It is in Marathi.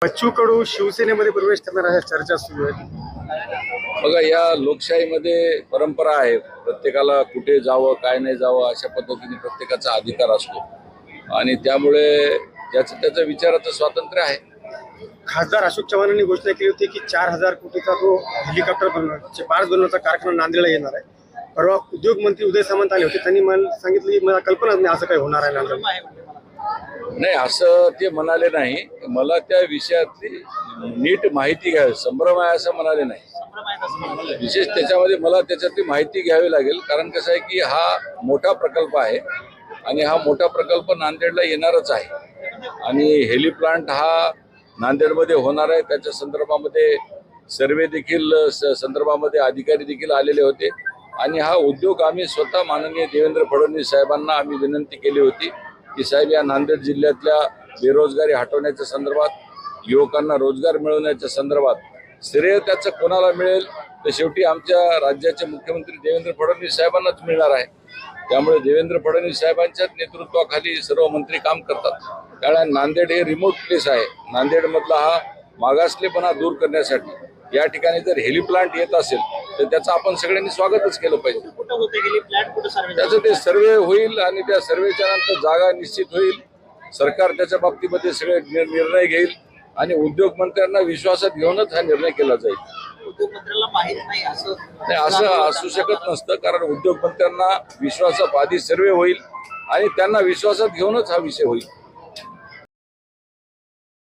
बच्चू कडू शिवसेनेमध्ये प्रवेश करणार आहे चर्चा सुरू आहे। बघा, या लोकशाहीमध्ये परंपरा आहे, प्रत्येकाला कुठे जावं काय नाही जावं अशा पद्धतीने प्रत्येकाचा अधिकार असतो आणि त्यामुळे ज्याचं त्याचं विचाराचं स्वातंत्र्य आहे। खासदार अशोक चव्हाणांनी घोषणा केली होती की 4,000 कोटीचा तो हेलिकॉप्टर बनवण्याचा कारखाना नांदेडला येणार आहे। परवा उद्योग मंत्री उदय सामंत आले होते, त्यांनी मला सांगितलं की मला कल्पनाच नाही असं काही होणार आहे नांदेड। नाही, असं ते म्हणाले नाही, मला त्या विषयातली नीट माहिती घ्यावी, संभ्रम आहे असं म्हणाले नाही। विशेष त्याच्यामध्ये मला त्याच्यातली माहिती घ्यावी लागेल, कारण कसं आहे की हा मोठा प्रकल्प आहे आणि हा मोठा प्रकल्प नांदेडला येणारच आहे आणि हेली प्लांट हा नांदेडमध्ये होणार आहे। त्याच्या संदर्भामध्ये सर्वे देखील संदर्भामध्ये अधिकारी देखील आलेले होते आणि हा उद्योग आम्ही स्वतः माननीय देवेंद्र फडणवीस साहेबांना आम्ही विनंती केली होती की साहेब, या नांदेड जिल्ह्यातल्या बेरोजगारी हटवण्याच्या संदर्भात, युवकांना रोजगार मिळवण्याच्या संदर्भात श्रेय त्याचं कोणाला मिळेल तर शेवटी आमच्या राज्याचे मुख्यमंत्री देवेंद्र फडणवीस साहेबांनाच मिळणार आहे। त्यामुळे देवेंद्र फडणवीस साहेबांच्याच नेतृत्वाखाली सर्व मंत्री काम करतात। त्यामुळे नांदेड हे रिमोट प्लेस आहे। नांदेडमधला हा मागासलेपणा दूर करण्यासाठी या ठिकाणी जर हेली प्लांट येत असेल तर त्याचं आपण सगळ्यांनी स्वागतच केलं पाहिजे। त्याचं ते सर्वे होईल आणि त्या सर्वेच्या नंतर जागा निश्चित होईल। सरकार त्याच्या बाबतीमध्ये सगळे निर्णय घेईल आणि उद्योग मंत्र्यांना विश्वासात घेऊनच हा निर्णय केला जाईल। उद्योगमंत्र्यांना माहित नाही असं असू शकत नसतं, कारण उद्योग मंत्र्यांना विश्वासात आधी सर्वे होईल आणि त्यांना विश्वासात घेऊनच हा विषय होईल।